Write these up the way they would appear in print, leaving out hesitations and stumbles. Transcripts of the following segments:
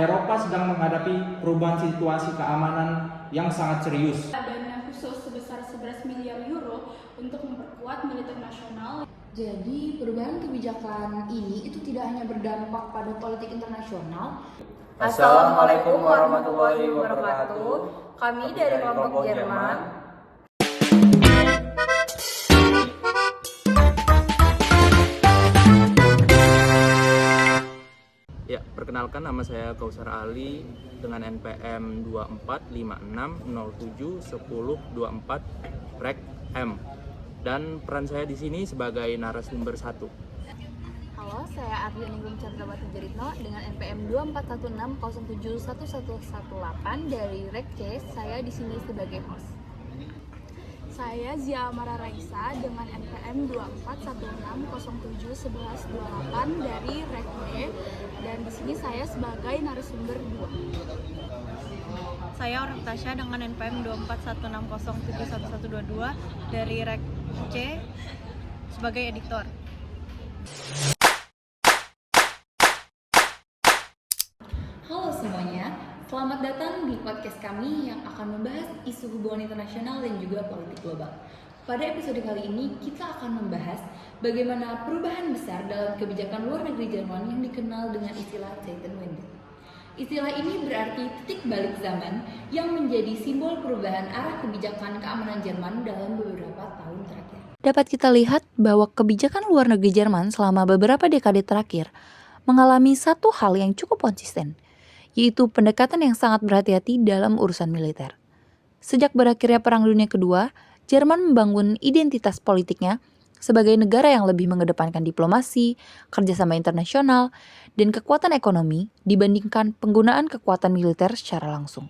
Eropa sedang menghadapi perubahan situasi keamanan yang sangat serius. Dana khusus sebesar 11 miliar euro untuk memperkuat militer nasional. Jadi perubahan kebijakan ini itu tidak hanya berdampak pada politik internasional. Assalamualaikum warahmatullahi wabarakatuh. Kami dari kelompok Jerman. Ya, perkenalkan nama saya Kausar Ali dengan NPM 2456071024 Rek M. Dan peran saya di sini sebagai narasumber 1. Halo, saya Ardiani Chandrawati Jaritno dengan NPM 2416071118 dari Rek C. Saya di sini sebagai host. Saya Zia Amara Raisa dengan NPM 2416071128 dari Rek B, dan di sini saya sebagai narasumber 2. Saya Orang Tasya dengan NPM 2416071122 dari Rek C sebagai editor. Halo semuanya, selamat datang di podcast kami yang akan membahas isu hubungan internasional dan juga politik global. Pada episode kali ini, kita akan membahas bagaimana perubahan besar dalam kebijakan luar negeri Jerman yang dikenal dengan istilah Zeitenwende. Istilah ini berarti titik balik zaman yang menjadi simbol perubahan arah kebijakan keamanan Jerman dalam beberapa tahun terakhir. Dapat kita lihat bahwa kebijakan luar negeri Jerman selama beberapa dekade terakhir mengalami satu hal yang cukup konsisten, yaitu pendekatan yang sangat berhati-hati dalam urusan militer. Sejak berakhirnya Perang Dunia Kedua, Jerman membangun identitas politiknya sebagai negara yang lebih mengedepankan diplomasi, kerjasama internasional, dan kekuatan ekonomi dibandingkan penggunaan kekuatan militer secara langsung.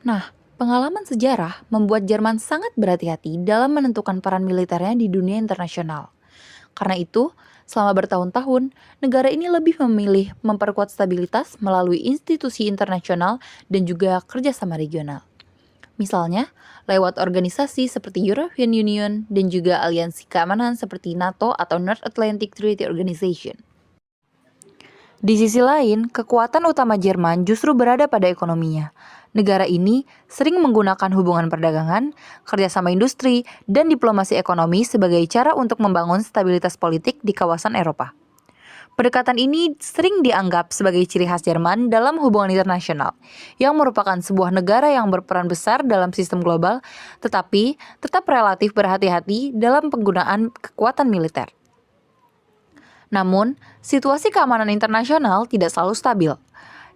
Nah, pengalaman sejarah membuat Jerman sangat berhati-hati dalam menentukan peran militernya di dunia internasional. Karena itu, selama bertahun-tahun, negara ini lebih memilih memperkuat stabilitas melalui institusi internasional dan juga kerjasama regional. Misalnya, lewat organisasi seperti European Union dan juga aliansi keamanan seperti NATO atau North Atlantic Treaty Organization. Di sisi lain, kekuatan utama Jerman justru berada pada ekonominya. Negara ini sering menggunakan hubungan perdagangan, kerjasama industri, dan diplomasi ekonomi sebagai cara untuk membangun stabilitas politik di kawasan Eropa. Pendekatan ini sering dianggap sebagai ciri khas Jerman dalam hubungan internasional, yang merupakan sebuah negara yang berperan besar dalam sistem global, tetapi tetap relatif berhati-hati dalam penggunaan kekuatan militer. Namun, situasi keamanan internasional tidak selalu stabil.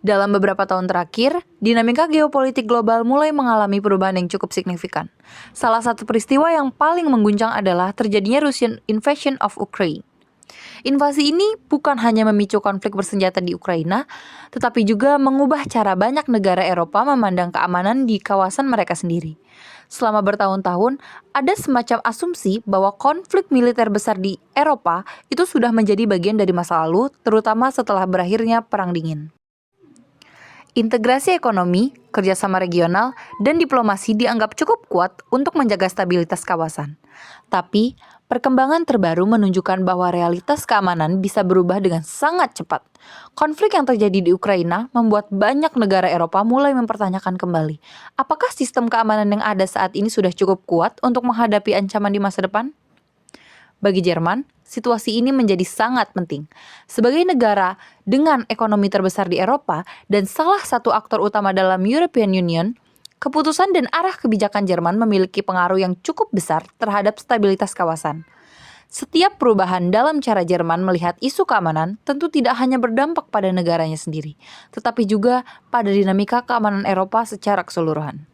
Dalam beberapa tahun terakhir, dinamika geopolitik global mulai mengalami perubahan yang cukup signifikan. Salah satu peristiwa yang paling mengguncang adalah terjadinya Russian invasion of Ukraine. Invasi ini bukan hanya memicu konflik bersenjata di Ukraina, tetapi juga mengubah cara banyak negara Eropa memandang keamanan di kawasan mereka sendiri. Selama bertahun-tahun, ada semacam asumsi bahwa konflik militer besar di Eropa itu sudah menjadi bagian dari masa lalu, terutama setelah berakhirnya Perang Dingin. Integrasi ekonomi, kerjasama regional, dan diplomasi dianggap cukup kuat untuk menjaga stabilitas kawasan. Tapi, perkembangan terbaru menunjukkan bahwa realitas keamanan bisa berubah dengan sangat cepat. Konflik yang terjadi di Ukraina membuat banyak negara Eropa mulai mempertanyakan kembali, apakah sistem keamanan yang ada saat ini sudah cukup kuat untuk menghadapi ancaman di masa depan? Bagi Jerman, situasi ini menjadi sangat penting. Sebagai negara dengan ekonomi terbesar di Eropa dan salah satu aktor utama dalam European Union, keputusan dan arah kebijakan Jerman memiliki pengaruh yang cukup besar terhadap stabilitas kawasan. Setiap perubahan dalam cara Jerman melihat isu keamanan tentu tidak hanya berdampak pada negaranya sendiri, tetapi juga pada dinamika keamanan Eropa secara keseluruhan.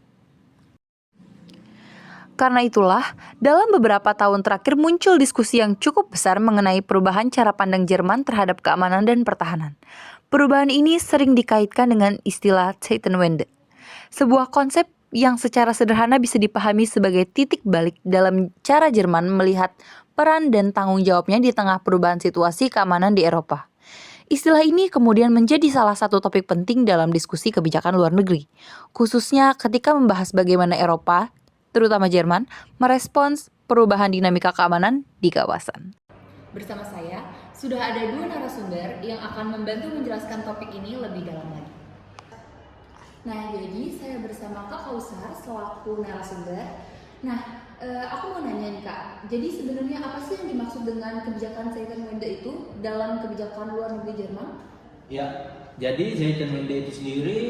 Karena itulah, dalam beberapa tahun terakhir muncul diskusi yang cukup besar mengenai perubahan cara pandang Jerman terhadap keamanan dan pertahanan. Perubahan ini sering dikaitkan dengan istilah Zeitenwende, sebuah konsep yang secara sederhana bisa dipahami sebagai titik balik dalam cara Jerman melihat peran dan tanggung jawabnya di tengah perubahan situasi keamanan di Eropa. Istilah ini kemudian menjadi salah satu topik penting dalam diskusi kebijakan luar negeri, khususnya ketika membahas bagaimana Eropa, terutama Jerman, merespons perubahan dinamika keamanan di kawasan. Bersama saya, Sudah ada dua narasumber yang akan membantu menjelaskan topik ini lebih dalam lagi. Nah, jadi saya bersama Kak Kausar selaku narasumber. Nah, aku mau nanya nih Kak, jadi sebenarnya apa sih yang dimaksud dengan kebijakan Zeitenwende itu dalam kebijakan luar negeri Jerman? Ya, jadi Zeitenwende itu sendiri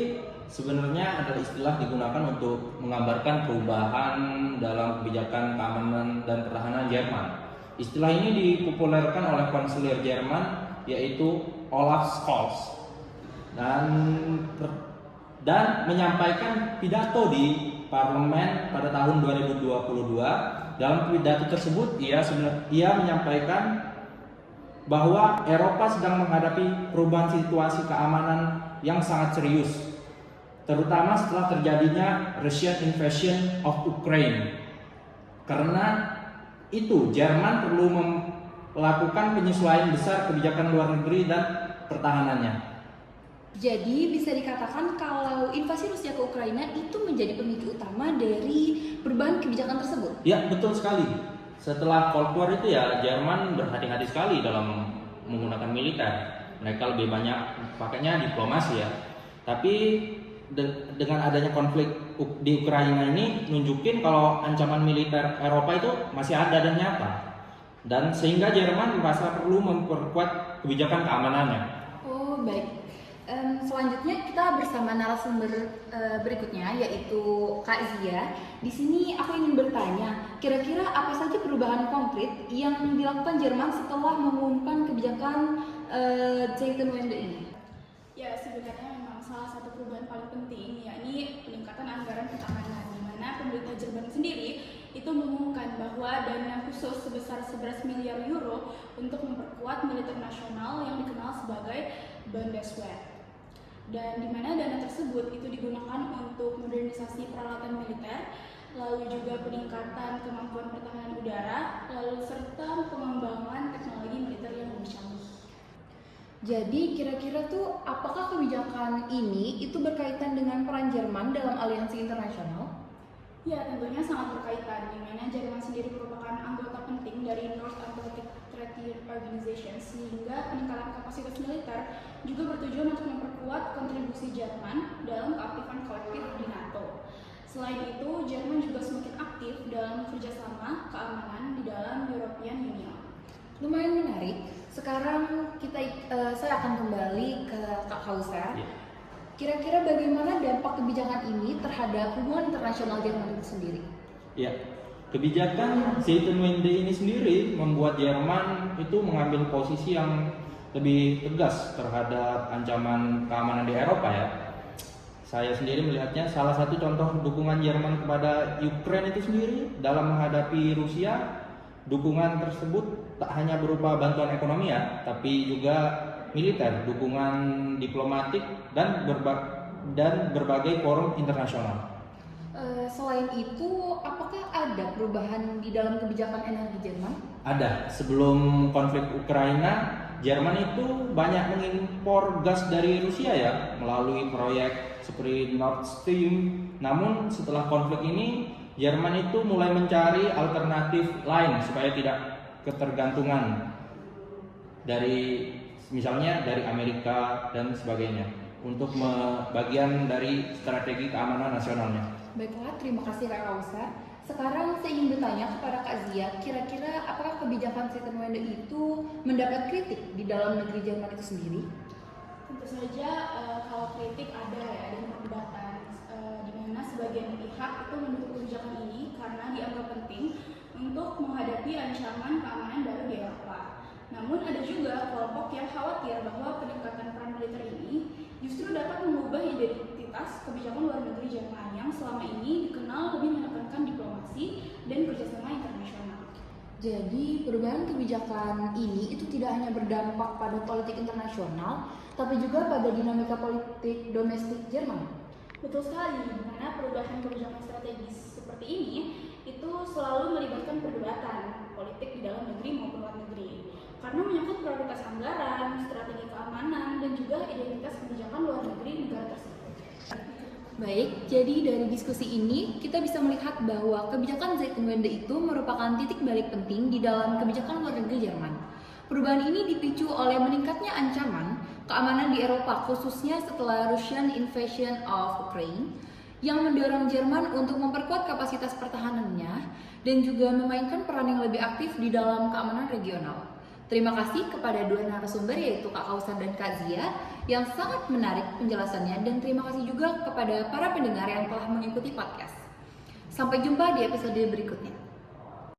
sebenarnya adalah istilah digunakan untuk menggambarkan perubahan dalam kebijakan keamanan dan pertahanan Jerman. Istilah ini dipopulerkan oleh kanselir Jerman yaitu Olaf Scholz dan menyampaikan pidato di parlemen pada tahun 2022. Dalam pidato tersebut ia menyampaikan bahwa Eropa sedang menghadapi perubahan situasi keamanan yang sangat serius, terutama setelah terjadinya Russian invasion of Ukraine. Karena itu Jerman perlu melakukan penyesuaian besar kebijakan luar negeri dan pertahanannya. Jadi bisa dikatakan kalau invasi Rusia ke Ukraina itu menjadi pemicu utama dari perubahan kebijakan tersebut. Ya, betul sekali. Setelah Cold War itu ya Jerman berhati-hati sekali dalam menggunakan militer. Mereka lebih banyak pakainya diplomasi ya. Tapi dengan adanya konflik di Ukraina ini nunjukin kalau ancaman militer Eropa itu masih ada dan nyata. Dan sehingga Jerman merasa perlu memperkuat kebijakan keamanannya. Oh, baik. Selanjutnya kita bersama narasumber berikutnya yaitu Kak Zia. Di sini aku ingin bertanya, kira-kira apa saja perubahan konkret yang dilakukan Jerman setelah mengumumkan kebijakan Zeitenwende ini? Ya, sebenarnya memang salah satu perubahan paling penting yakni peningkatan anggaran pertahanan, di mana pemerintah Jerman sendiri itu mengumumkan bahwa dana khusus sebesar 11 miliar euro untuk memperkuat militer nasional yang dikenal sebagai Bundeswehr. Dan di mana dana tersebut itu digunakan untuk modernisasi peralatan militer, lalu juga peningkatan kemampuan pertahanan udara, lalu serta pengembangan teknologi militer yang lebih canggih. Jadi kira-kira tuh apakah kebijakan ini itu berkaitan dengan peran Jerman dalam aliansi internasional? Ya, tentunya sangat berkaitan, di mana Jerman sendiri merupakan anggota penting dari North Atlantic Treaty Organization, sehingga peningkatan kapasitas militer juga bertujuan untuk memperkuat kontribusi Jerman dalam keaktifan kolektif di NATO. Selain itu, Jerman juga semakin aktif dalam kerjasama keamanan di dalam European Union. Lumayan menarik. Sekarang saya akan kembali ke Kak Kausar. Kira-kira bagaimana dampak kebijakan ini terhadap hubungan internasional Jerman itu sendiri? Ya, kebijakan Zeitenwende ini sendiri membuat Jerman itu mengambil posisi yang lebih tegas terhadap ancaman keamanan di Eropa ya. Saya sendiri melihatnya salah satu contoh dukungan Jerman kepada Ukraina itu sendiri dalam menghadapi Rusia. Dukungan tersebut tak hanya berupa bantuan ekonomi ya, tapi juga militer, dukungan diplomatik dan berbagai forum internasional. Selain itu, apakah ada perubahan di dalam kebijakan energi Jerman? Ada. Sebelum konflik Ukraina, Jerman itu banyak mengimpor gas dari Rusia ya, melalui proyek seperti Nord Stream. Namun setelah konflik ini, Jerman itu mulai mencari alternatif lain supaya tidak ketergantungan dari misalnya dari Amerika dan sebagainya untuk bagian dari strategi keamanan nasionalnya. Baiklah, terima kasih Kak Kausar. Sekarang saya ingin bertanya kepada Kak Zia, kira-kira apakah kebijakan Zeitenwende itu mendapat kritik di dalam negeri Jerman itu sendiri? Tentu saja kalau kritik ada ya, ada perdebatan di mana sebagian pihak itu mendukung kebijakan ini karena dianggap penting untuk menghadapi ancaman keamanan baru di Eropa. Namun ada juga kelompok yang khawatir bahwa peningkatan peran militer ini justru dapat mengubah identitas kebijakan luar negeri Jerman yang selama ini dikenal lebih menekankan diplomasi dan kerjasama internasional. Jadi perubahan kebijakan ini itu tidak hanya berdampak pada politik internasional, tapi juga pada dinamika politik domestik Jerman. Betul sekali, di mana perubahan kebijakan strategis seperti ini itu selalu melibatkan perdebatan politik di dalam negeri maupun luar negeri. Karena menyangkut prioritas anggaran, strategi keamanan, dan juga identitas kebijakan luar negeri negara tersebut. Baik, jadi dari diskusi ini kita bisa melihat bahwa kebijakan Zeitenwende itu merupakan titik balik penting di dalam kebijakan luar negeri Jerman. Perubahan ini dipicu oleh meningkatnya ancaman keamanan di Eropa, khususnya setelah Russian invasion of Ukraine, yang mendorong Jerman untuk memperkuat kapasitas pertahanannya dan juga memainkan peran yang lebih aktif di dalam keamanan regional. Terima kasih kepada dua narasumber yaitu Kak Kausar dan Kak Zia yang sangat menarik penjelasannya, dan terima kasih juga kepada para pendengar yang telah mengikuti podcast. Sampai jumpa di episode berikutnya.